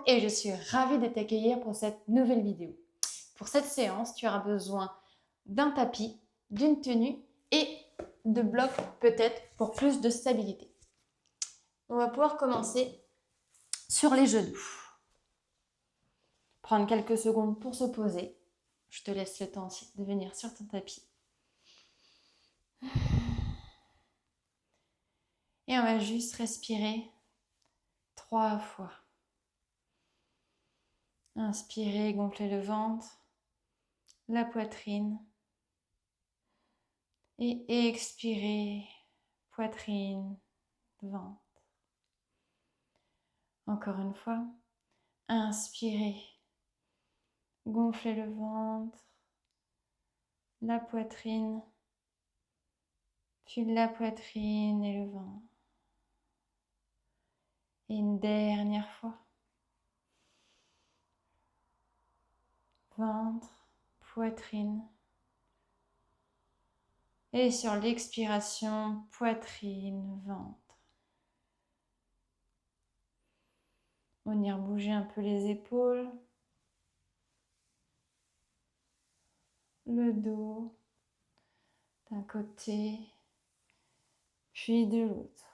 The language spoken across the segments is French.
et je suis ravie de t'accueillir pour cette nouvelle vidéo. Pour cette séance, tu auras besoin d'un tapis, d'une tenue et de blocs peut-être pour plus de stabilité. On va pouvoir commencer sur les genoux. Prendre quelques secondes pour se poser. Je te laisse le temps aussi de venir sur ton tapis. Et on va juste respirer 3 fois. Inspirez, gonflez le ventre, la poitrine. Et expirez, poitrine, ventre. Encore une fois. Inspirez, gonflez le ventre, la poitrine, puis la poitrine et le ventre. Et une dernière fois. Ventre, poitrine. Et sur l'expiration, poitrine, ventre. Venir bouger un peu les épaules, le dos, d'un côté, puis de l'autre.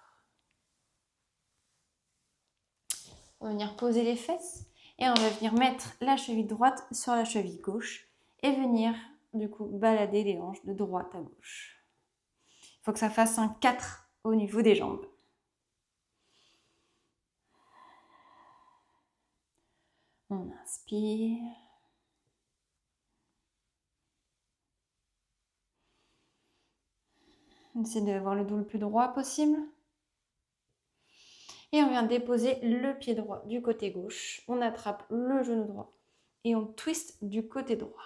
On va venir poser les fesses et on va venir mettre la cheville droite sur la cheville gauche et venir du coup balader les hanches de droite à gauche. Il faut que ça fasse un 4 au niveau des jambes. On inspire. On essaie d'avoir le dos le plus droit possible. Et on vient déposer le pied droit du côté gauche. On attrape le genou droit et on twist du côté droit.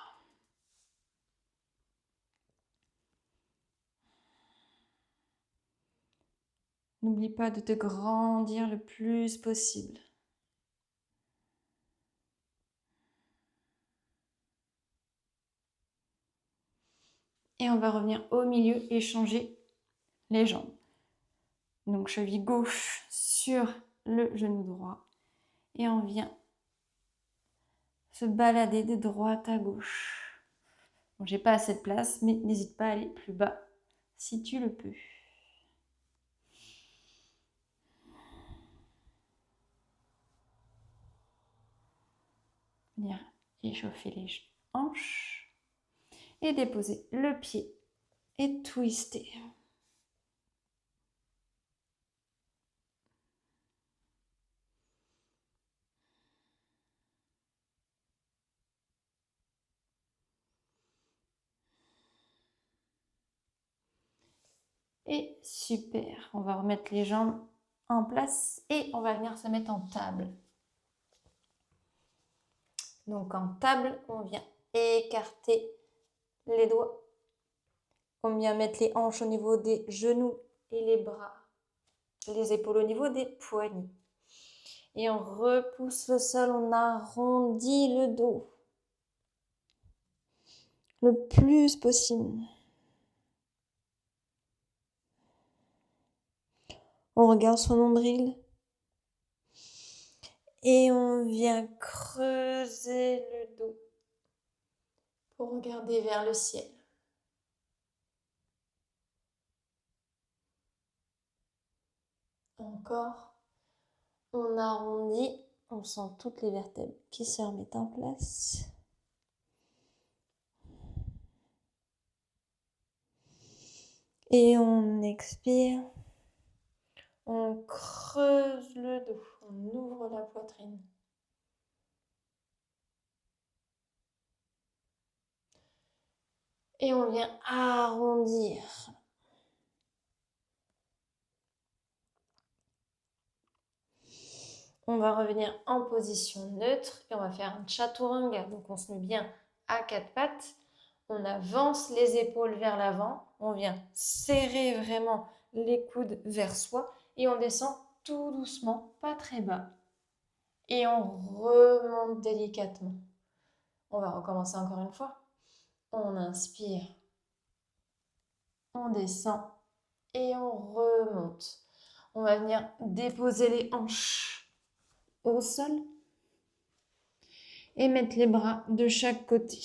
N'oublie pas de te grandir le plus possible. Et on va revenir au milieu et changer les jambes. Donc cheville gauche sur le genou droit. Et on vient se balader de droite à gauche. Bon, j'ai pas assez de place, mais n'hésite pas à aller plus bas si tu le peux. Venir échauffer les hanches et déposer le pied et twister. Et super, on va remettre les jambes en place et on va venir se mettre en table. Donc en table, on vient écarter les doigts. On vient mettre les hanches au niveau des genoux et les bras. Les épaules au niveau des poignets. Et on repousse le sol, on arrondit le dos. Le plus possible. On regarde son nombril. Et on vient creuser le dos pour regarder vers le ciel. Encore. On arrondit, on sent toutes les vertèbres qui se remettent en place. Et on expire. On creuse le dos, on ouvre la poitrine. Et on vient arrondir. On va revenir en position neutre et on va faire un chaturanga. Donc on se met bien à 4 pattes. On avance les épaules vers l'avant. On vient serrer vraiment les coudes vers soi et on descend tout doucement, pas très bas. Et on remonte délicatement. On va recommencer encore une fois. On inspire. On descend et on remonte. On va venir déposer les hanches au sol. et mettre les bras de chaque côté.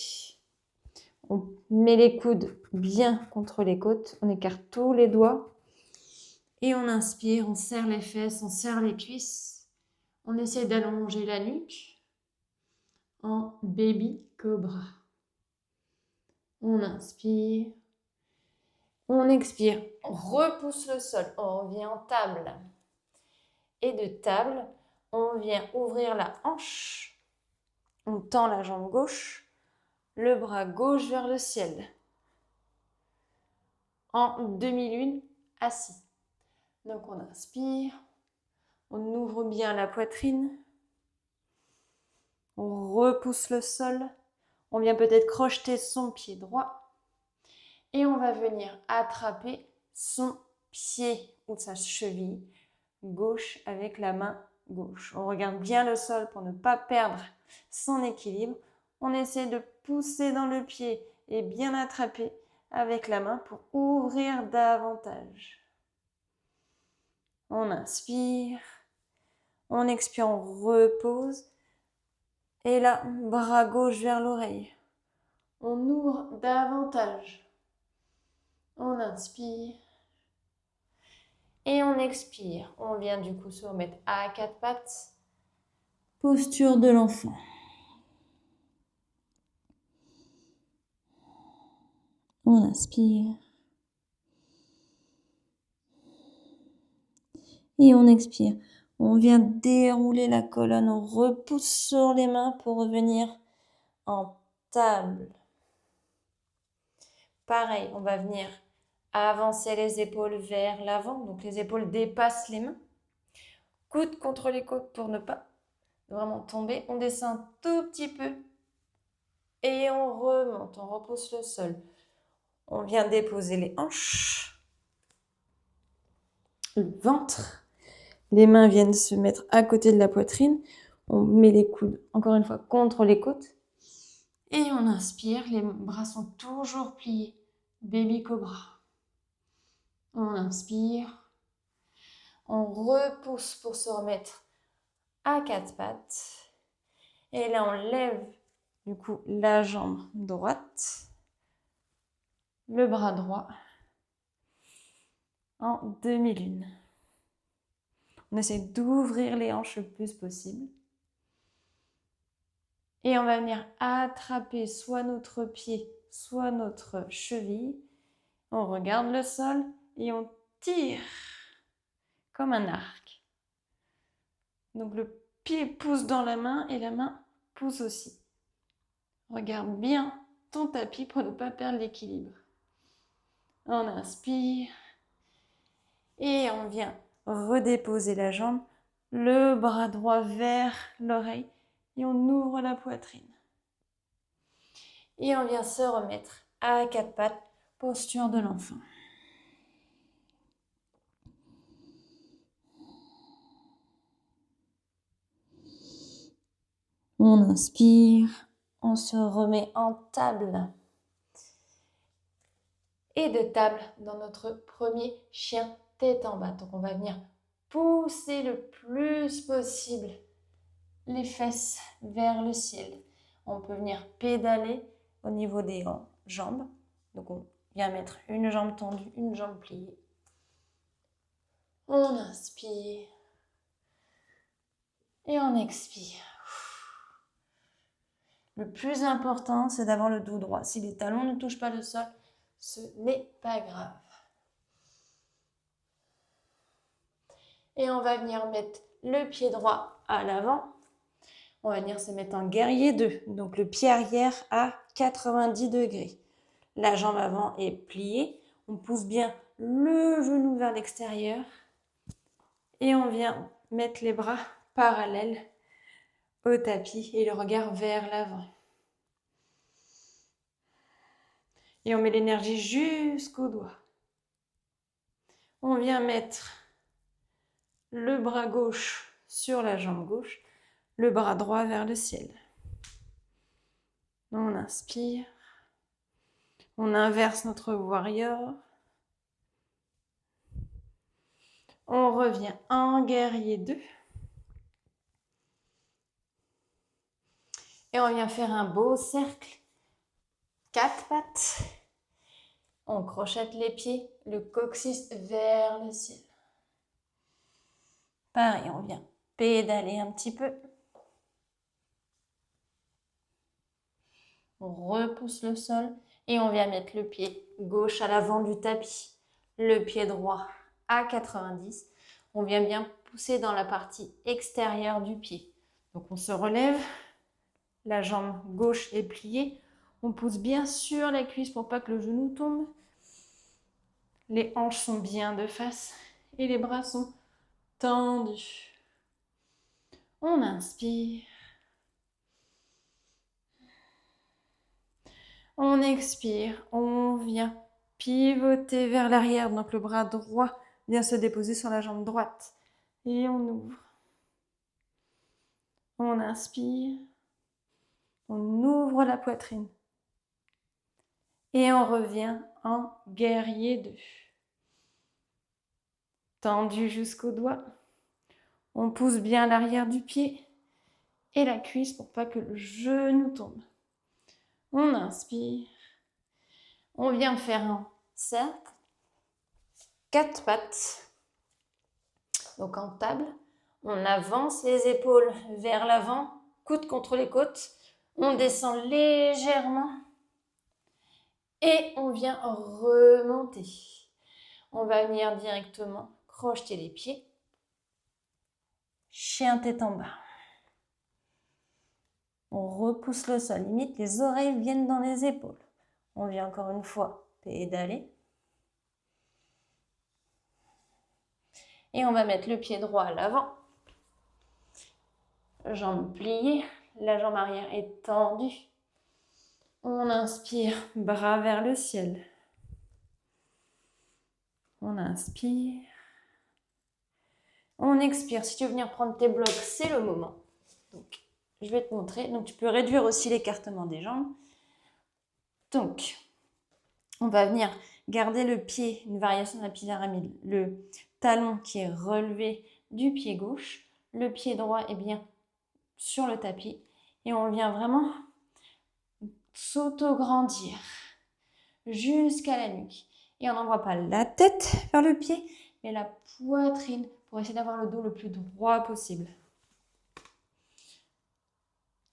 On met les coudes bien contre les côtes, on écarte tous les doigts et on inspire, on serre les fesses, on serre les cuisses. On essaie d'allonger la nuque en baby cobra. On inspire, on expire, on repousse le sol, on revient en table. Et de table, on vient ouvrir la hanche, on tend la jambe gauche, le bras gauche vers le ciel. En demi-lune, assis. Donc on inspire, on ouvre bien la poitrine, on repousse le sol, on vient peut-être crocheter son pied droit et on va venir attraper son pied ou sa cheville gauche avec la main gauche. On regarde bien le sol pour ne pas perdre son équilibre. On essaie de pousser dans le pied et bien attraper avec la main pour ouvrir davantage. On inspire, on expire, on repose. Et là, bras gauche vers l'oreille. On ouvre davantage. On inspire. Et on expire. On vient du coup se remettre à quatre pattes. Posture de l'enfant. On inspire. Et on expire. On vient dérouler la colonne. On repousse sur les mains pour revenir en table. Pareil, on va venir avancer les épaules vers l'avant. Donc les épaules dépassent les mains. Coude contre les côtes pour ne pas vraiment tomber. On descend un tout petit peu. Et on remonte, on repousse le sol. On vient déposer les hanches. Le ventre. Les mains viennent se mettre à côté de la poitrine. On met les coudes, encore une fois, contre les côtes. Et on inspire. Les bras sont toujours pliés. Baby cobra. On inspire. On repousse pour se remettre à quatre pattes. Et là, on lève du coup la jambe droite. Le bras droit. En demi-lune. On essaie d'ouvrir les hanches le plus possible. Et on va venir attraper soit notre pied, soit notre cheville. On regarde le sol et on tire comme un arc. Donc le pied pousse dans la main et la main pousse aussi. Regarde bien ton tapis pour ne pas perdre l'équilibre. On inspire et on vient redéposer la jambe, le bras droit vers l'oreille et on ouvre la poitrine. Et on vient se remettre à quatre pattes, posture de l'enfant. On inspire, on se remet en table. Et de table dans notre premier chien tête en bas. Donc on va venir pousser le plus possible les fesses vers le ciel. On peut venir pédaler au niveau des jambes. Donc on vient mettre une jambe tendue, une jambe pliée. On inspire et on expire. Le plus important, c'est d'avoir le dos droit. Si les talons ne touchent pas le sol, ce n'est pas grave. Et on va venir mettre le pied droit à l'avant. On va venir se mettre en guerrier 2. Donc le pied arrière à 90 degrés. La jambe avant est pliée. On pousse bien le genou vers l'extérieur. Et on vient mettre les bras parallèles au tapis et le regard vers l'avant. Et on met l'énergie jusqu'au doigt. On vient mettre le bras gauche sur la jambe gauche, le bras droit vers le ciel. On inspire. On inverse notre warrior. On revient en guerrier 2. Et on vient faire un beau cercle. 4 pattes. On crochette les pieds, le coccyx vers le ciel. Pareil, on vient pédaler un petit peu. On repousse le sol et on vient mettre le pied gauche à l'avant du tapis, le pied droit à 90. On vient bien pousser dans la partie extérieure du pied. Donc on se relève, la jambe gauche est pliée. On pousse bien sur les cuisses pour pas que le genou tombe. Les hanches sont bien de face et les bras sont tendus. On inspire. On expire. On vient pivoter vers l'arrière. Donc le bras droit vient se déposer sur la jambe droite. Et on ouvre. On inspire. On ouvre la poitrine. Et on revient en guerrier 2. Tendu jusqu'au doigt. On pousse bien l'arrière du pied et la cuisse pour pas que le genou tombe. On inspire. On vient faire un cercle. 4 pattes. Donc en table. On avance les épaules vers l'avant, coude contre les côtes. On descend légèrement et on vient remonter. On va venir directement crocheter les pieds. Chien tête en bas. On repousse le sol, limite les oreilles viennent dans les épaules. On vient encore une fois pédaler. Et on va mettre le pied droit à l'avant. Jambe pliée, la jambe arrière est tendue. On inspire, bras vers le ciel. On inspire. On expire. Si tu veux venir prendre tes blocs, c'est le moment. Donc, je vais te montrer. Donc, tu peux réduire aussi l'écartement des jambes. Donc, on va venir garder le pied, une variation de la pyramide, le talon qui est relevé du pied gauche. Le pied droit est bien sur le tapis. Et on vient vraiment s'auto-grandir jusqu'à la nuque. Et on n'envoie pas la tête vers le pied, mais la poitrine pour essayer d'avoir le dos le plus droit possible.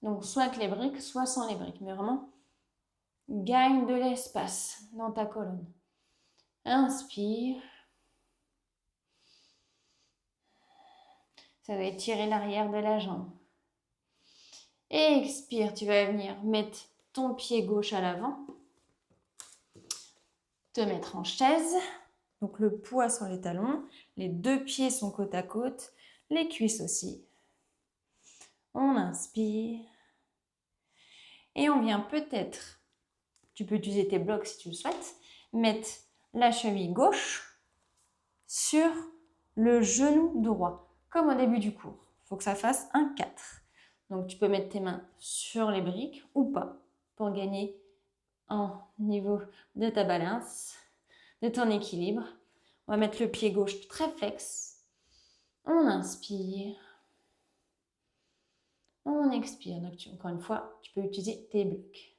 Donc, soit avec les briques, soit sans les briques. Mais vraiment, gagne de l'espace dans ta colonne. Inspire. Ça va étirer l'arrière de la jambe. Expire, tu vas venir mettre ton pied gauche à l'avant. Te mettre en chaise. Donc le poids sur les talons. Les 2 pieds sont côte à côte. Les cuisses aussi. On inspire. Et on vient peut-être, tu peux utiliser tes blocs si tu le souhaites, mettre la cheville gauche sur le genou droit, comme au début du cours. Il faut que ça fasse un 4. Donc tu peux mettre tes mains sur les briques ou pas pour gagner en niveau de ta balance, de ton équilibre. On va mettre le pied gauche très flex. On inspire. On expire. Donc encore une fois, tu peux utiliser tes blocs.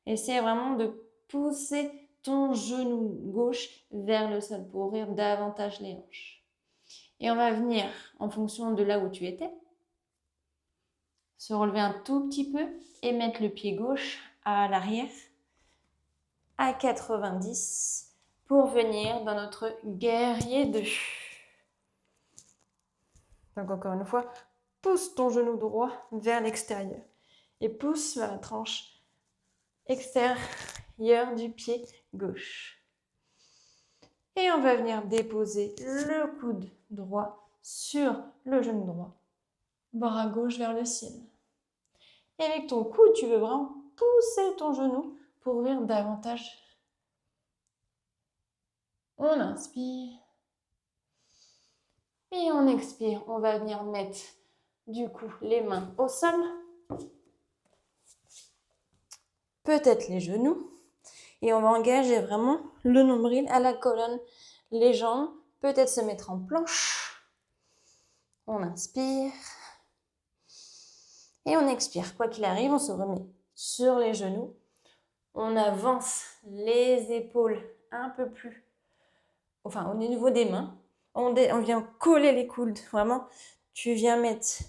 Essaie vraiment de pousser ton genou gauche vers le sol pour ouvrir davantage les hanches. Et on va venir, en fonction de là où tu étais, se relever un tout petit peu et mettre le pied gauche à l'arrière à 90 pour venir dans notre guerrier 2. Donc encore une fois, pousse ton genou droit vers l'extérieur et pousse vers la tranche extérieure du pied gauche. Et on va venir déposer le coude droit sur le genou droit. Bras gauche vers le ciel. Et avec ton coude, tu veux vraiment pousser ton genou pour ouvrir davantage. On inspire. Et on expire. On va venir mettre du coup les mains au sol. Peut-être les genoux. Et on va engager vraiment le nombril à la colonne, les jambes, peut-être se mettre en planche. On inspire. Et on expire. Quoi qu'il arrive, on se remet sur les genoux. On avance les épaules un peu plus, enfin au niveau des mains. On vient coller les coudes. Vraiment, tu viens mettre,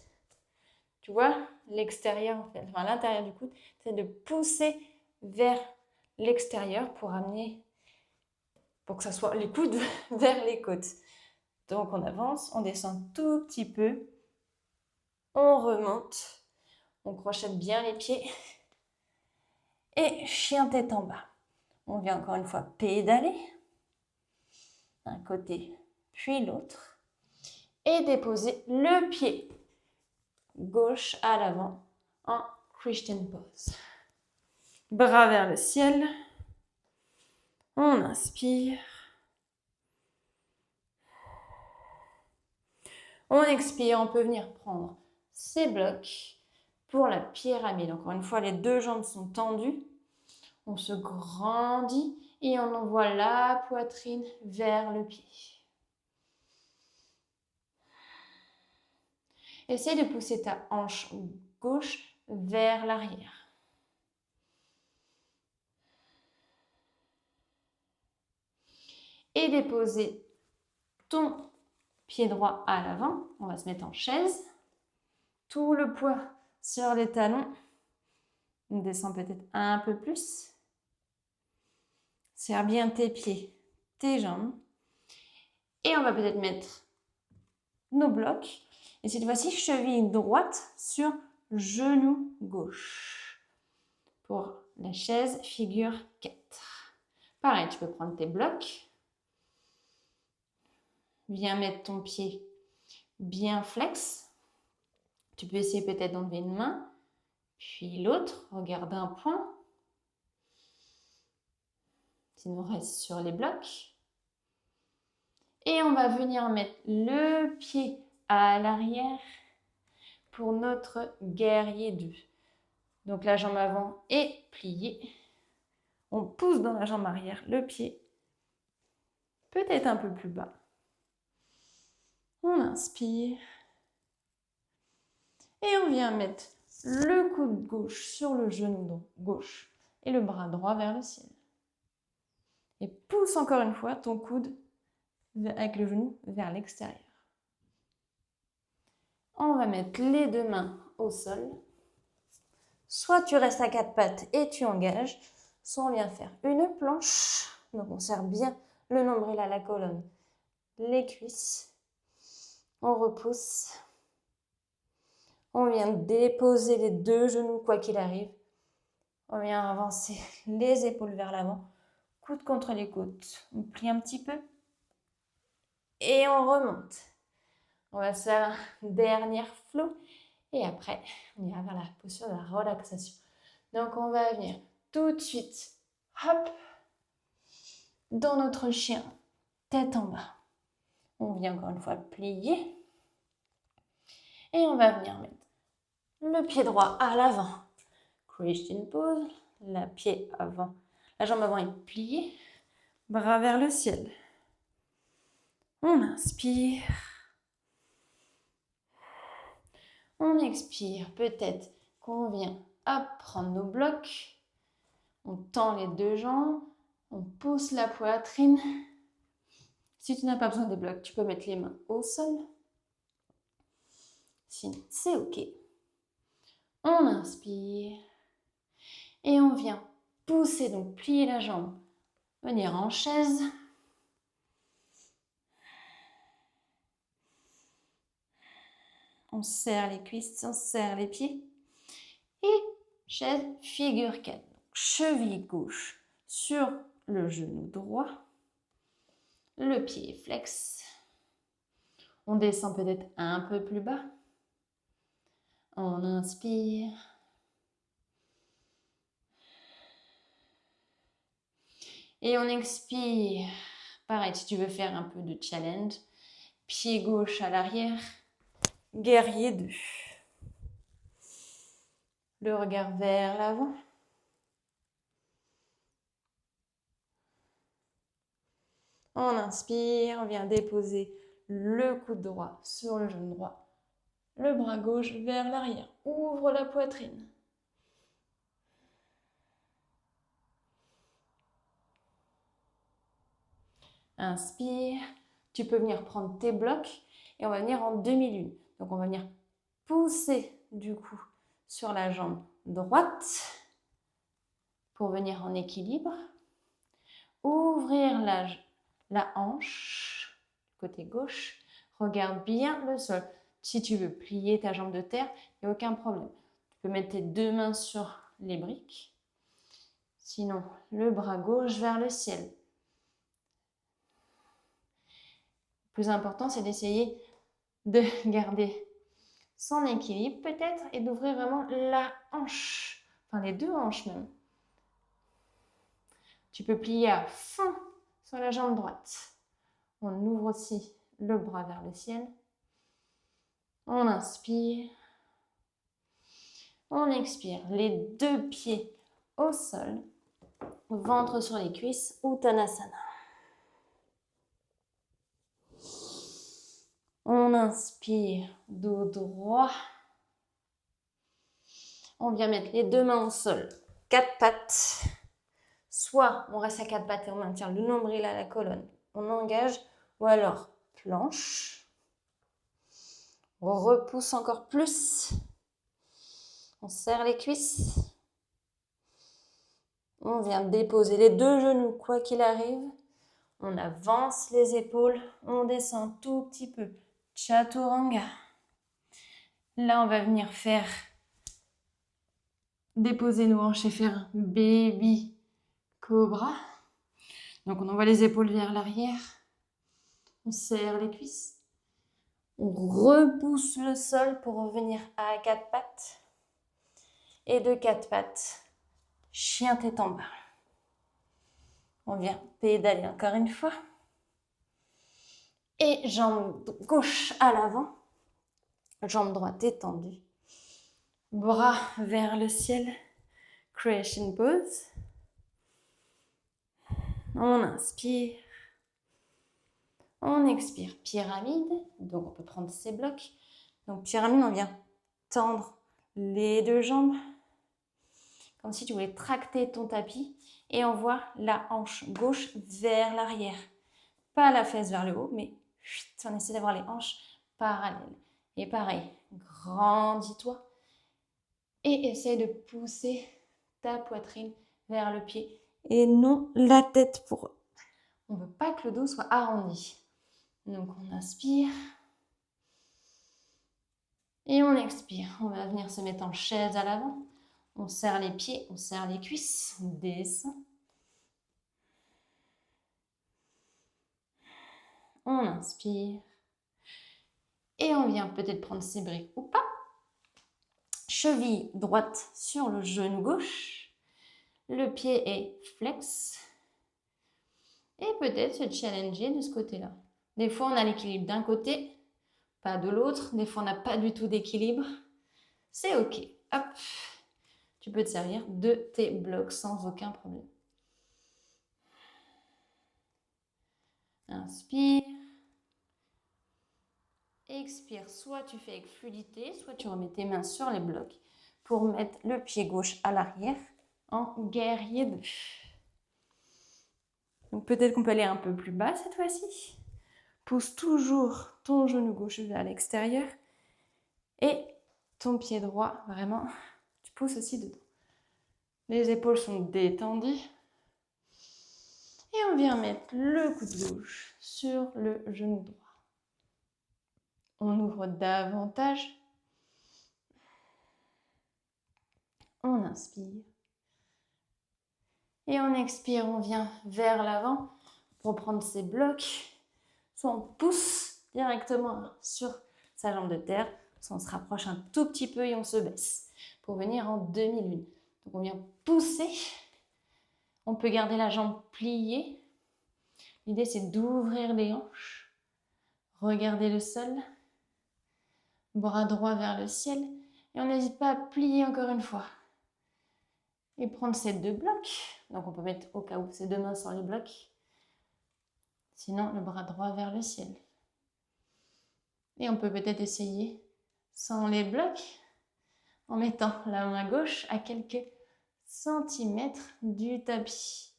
tu vois, l'extérieur, en fait, enfin l'intérieur du coude. C'est de pousser vers l'extérieur pour amener, pour que ça soit les coudes vers les côtes. Donc on avance, on descend tout petit peu. On remonte. On crochette bien les pieds. Et chien tête en bas. On vient encore une fois pédaler. Un côté puis l'autre. Et déposer le pied gauche à l'avant en Christian pose. Bras vers le ciel. On inspire. On expire. On peut venir prendre ses blocs pour la pyramide. Encore une fois, les deux jambes sont tendues. On se grandit et on envoie la poitrine vers le pied. Essaye de pousser ta hanche gauche vers l'arrière. Et déposer ton pied droit à l'avant. On va se mettre en chaise. Tout le poids sur les talons. On descend peut-être un peu plus. Serre bien tes pieds, tes jambes. Et on va peut-être mettre nos blocs. Et cette fois-ci, cheville droite sur genou gauche. Pour la chaise, figure 4. Pareil, tu peux prendre tes blocs. Viens mettre ton pied bien flex. Tu peux essayer peut-être d'enlever une main, puis l'autre. Regarde un point. Sinon, reste sur les blocs. Et on va venir mettre le pied à l'arrière pour notre guerrier 2. Donc la jambe avant est pliée. On pousse dans la jambe arrière le pied, peut-être un peu plus bas. On inspire. Et on vient mettre le coude gauche sur le genou gauche et le bras droit vers le ciel. Et pousse encore une fois ton coude avec le genou vers l'extérieur. On va mettre les deux mains au sol. Soit tu restes à quatre pattes et tu engages, soit on vient faire une planche. Donc on serre bien le nombril à la colonne, les cuisses. On repousse. On vient déposer les deux genoux quoi qu'il arrive. On vient avancer les épaules vers l'avant, coude contre les côtes. On plie un petit peu et on remonte. On va se faire un dernier flow et après, on ira vers la posture de la relaxation. Donc, on va venir tout de suite, hop, dans notre chien, tête en bas. On vient encore une fois plier et on va venir mettre le pied droit à l'avant. Christian pose, la jambe avant est pliée, bras vers le ciel. On inspire. On expire. Peut-être qu'on vient prendre nos blocs. On tend les deux jambes. On pousse la poitrine. Si tu n'as pas besoin de blocs, tu peux mettre les mains au sol. Sinon, c'est OK. On inspire. Et on vient pousser, donc plier la jambe. Venir en chaise. On serre les cuisses, on serre les pieds. Et chaise, figure 4. Donc, cheville gauche sur le genou droit. Le pied flex. On descend peut-être un peu plus bas. On inspire. Et on expire. Pareil, si tu veux faire un peu de challenge. Pied gauche à l'arrière. Guerrier 2. Le regard vers l'avant. On inspire, on vient déposer le coude droit sur le genou droit. le bras gauche vers l'arrière. Ouvre la poitrine. Inspire. Tu peux venir prendre tes blocs et on va venir en demi-lune. Donc on va venir pousser du coup sur la jambe droite pour venir en équilibre. Ouvrir la hanche, côté gauche. Regarde bien le sol. Si tu veux plier ta jambe de terre, il n'y a aucun problème. Tu peux mettre tes deux mains sur les briques. Sinon, le bras gauche vers le ciel. Le plus important, c'est d'essayer de garder son équilibre peut-être et d'ouvrir vraiment la hanche, enfin les deux hanches même. Tu peux plier à fond sur la jambe droite. On ouvre aussi le bras vers le ciel. On inspire. On expire. Les deux pieds au sol. Ventre sur les cuisses. Uttanasana. On inspire. Dos droit. On vient mettre les deux mains au sol. Quatre pattes. Soit on reste à quatre pattes et on maintient le nombril à la colonne. On engage. Ou alors planche. On repousse encore plus. On serre les cuisses. On vient déposer les deux genoux, quoi qu'il arrive. On avance les épaules. On descend un tout petit peu. Chaturanga. Là, on va venir faire déposer nos hanches et faire baby cobra. Donc, on envoie les épaules vers l'arrière. On serre les cuisses. On repousse le sol pour revenir à quatre pattes. Et de quatre pattes, chien tête en bas. On vient pédaler encore une fois. Et jambe gauche à l'avant. Jambe droite étendue. Bras vers le ciel. Creation pose. On inspire. On expire. Pyramide. Donc on peut prendre ses blocs. Donc pyramide, on vient tendre les deux jambes. Comme si tu voulais tracter ton tapis. Et on voit la hanche gauche vers l'arrière. Pas la fesse vers le haut, mais on essaie d'avoir les hanches parallèles. Et pareil, grandis-toi. Et essaye de pousser ta poitrine vers le pied. Et non la tête pour eux. On ne veut pas que le dos soit arrondi. Donc on inspire. Et on expire. On va venir se mettre en chaise à l'avant. On serre les pieds, on serre les cuisses. On descend. On inspire. Et on vient peut-être prendre ses briques ou pas. Cheville droite sur le genou gauche. Le pied est flex. Et peut-être se challenger de ce côté-là. Des fois, on a l'équilibre d'un côté, pas de l'autre. Des fois, on n'a pas du tout d'équilibre. C'est OK. Hop. Tu peux te servir de tes blocs sans aucun problème. Inspire. Expire. Soit tu fais avec fluidité, soit tu remets tes mains sur les blocs pour mettre le pied gauche à l'arrière en guerrier 2. Donc peut-être qu'on peut aller un peu plus bas cette fois-ci. Pousse toujours ton genou gauche vers l'extérieur. Et ton pied droit, vraiment, tu pousses aussi dedans. Les épaules sont détendues. Et on vient mettre le coude gauche sur le genou droit. On ouvre davantage. On inspire. Et on expire, on vient vers l'avant pour prendre ses blocs. Soit on pousse directement sur sa jambe de terre, soit on se rapproche un tout petit peu et on se baisse pour venir en demi-lune. Donc on vient pousser. On peut garder la jambe pliée. L'idée c'est d'ouvrir les hanches. Regardez le sol. Bras droit vers le ciel. Et on n'hésite pas à plier encore une fois. Et prendre ces deux blocs. Donc on peut mettre au cas où ses deux mains sur les blocs. Sinon le bras droit vers le ciel. Et on peut peut-être essayer sans les blocs, en mettant la main gauche à quelques centimètres du tapis.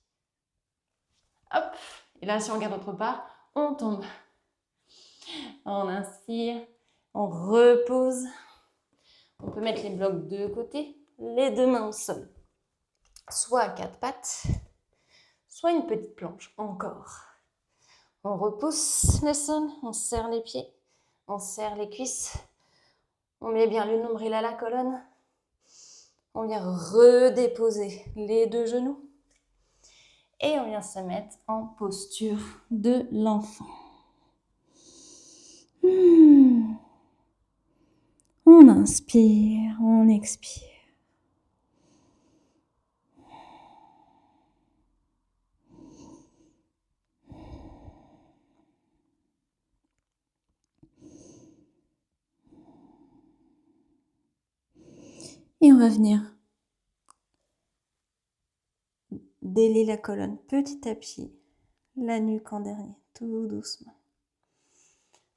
Hop, et là si on regarde autre part, on tombe. On inspire, on repose. On peut mettre les blocs de côté, les deux mains au sol. Soit à quatre pattes, soit une petite planche, encore. On repousse le sol, on serre les pieds, on serre les cuisses. On met bien le nombril à la colonne. On vient redéposer les deux genoux. Et on vient se mettre en posture de l'enfant. On inspire, on expire. Et on va venir délier la colonne petit à petit, la nuque en dernier, tout doucement.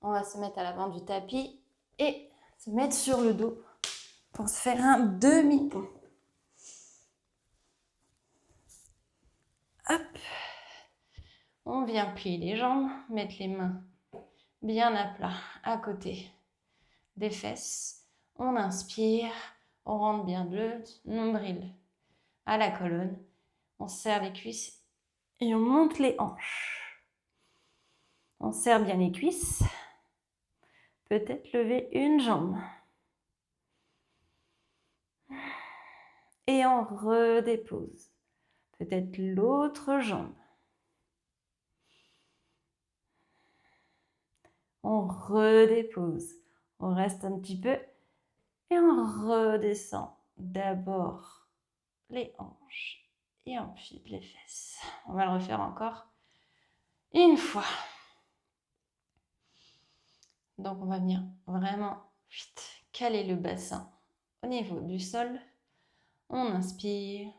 On va se mettre à l'avant du tapis et se mettre sur le dos pour se faire un demi-pont. Hop. On vient plier les jambes, mettre les mains bien à plat à côté des fesses. On inspire, on rentre bien le nombril à la colonne. On serre les cuisses et on monte les hanches. On serre bien les cuisses. Peut-être lever une jambe. Et on redépose. Peut-être l'autre jambe. On redépose. On reste un petit peu et on redescend. D'abord les hanches et ensuite les fesses. On va le refaire encore une fois. Donc on va venir vraiment caler le bassin au niveau du sol. On inspire,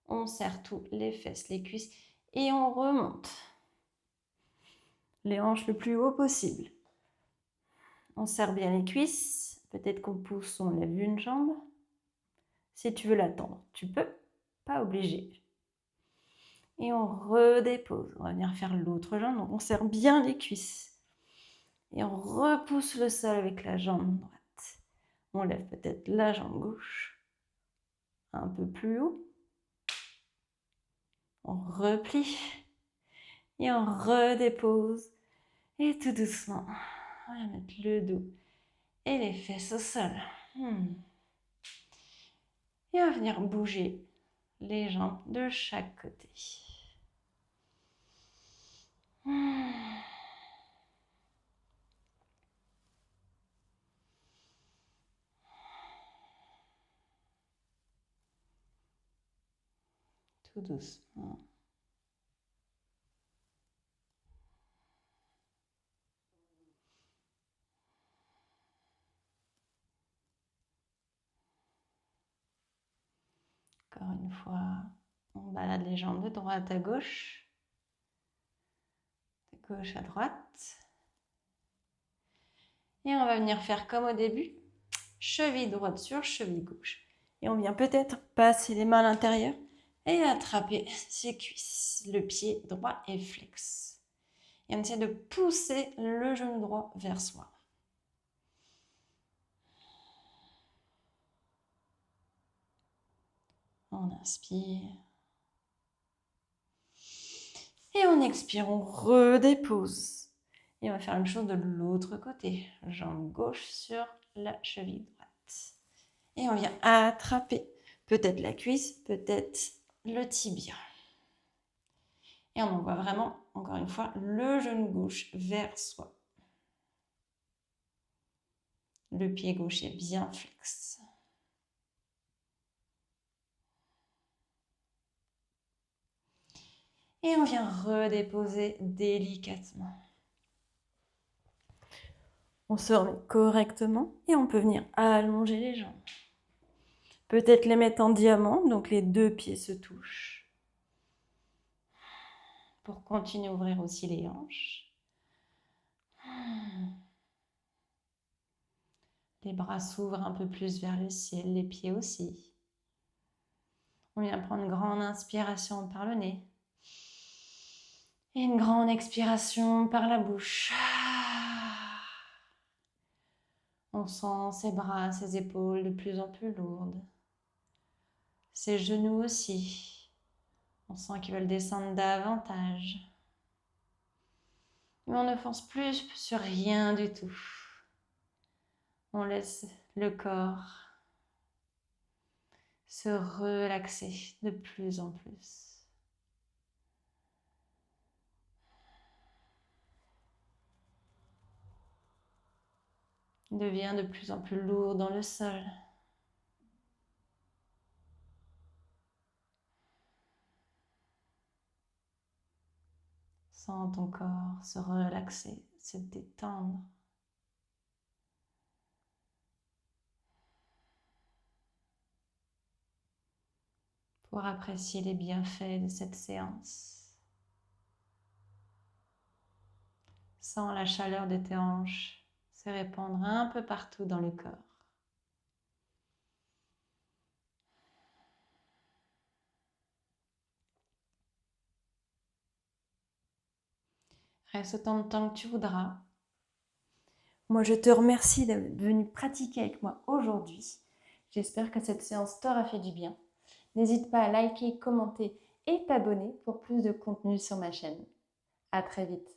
on serre tout, les fesses, les cuisses et on remonte les hanches le plus haut possible. On serre bien les cuisses, peut-être qu'on pousse, on lève une jambe. Si tu veux l'attendre, tu peux, pas obligé. Et on redépose, on va venir faire l'autre jambe, donc on serre bien les cuisses. Et on repousse le sol avec la jambe droite. On lève peut-être la jambe gauche, un peu plus haut. On replie et on redépose. Et tout doucement, on va mettre le dos et les fesses au sol. Et on va venir bouger les jambes de chaque côté. Tout doucement. Encore une fois, on balade les jambes de droite à gauche, de gauche à droite. Et on va venir faire comme au début, cheville droite sur cheville gauche. Et on vient peut-être passer les mains à l'intérieur et attraper ses cuisses. Le pied droit est flex. Et on essaie de pousser le genou droit vers soi. On inspire. Et on expire, on redépose. Et on va faire la même chose de l'autre côté. Jambe gauche sur la cheville droite. Et on vient attraper peut-être la cuisse, peut-être le tibia. Et on envoie vraiment, encore une fois, le genou gauche vers soi. Le pied gauche est bien flex. Et on vient redéposer délicatement. On se remet correctement et on peut venir allonger les jambes. Peut-être les mettre en diamant, donc les deux pieds se touchent. Pour continuer à ouvrir aussi les hanches. Les bras s'ouvrent un peu plus vers le ciel, les pieds aussi. On vient prendre une grande inspiration par le nez. Et une grande expiration par la bouche. On sent ses bras, ses épaules de plus en plus lourdes. Ses genoux aussi. On sent qu'ils veulent descendre davantage. Mais on ne force plus sur rien du tout. On laisse le corps se relaxer de plus en plus. Il devient de plus en plus lourd dans le sol. Sens ton corps se relaxer, se détendre. Pour apprécier les bienfaits de cette séance. Sens la chaleur de tes hanches se répandre un peu partout dans le corps. Reste autant de temps que tu voudras. Moi, je te remercie d'être venu pratiquer avec moi aujourd'hui. J'espère que cette séance t'aura fait du bien. N'hésite pas à liker, commenter et t'abonner pour plus de contenu sur ma chaîne. À très vite.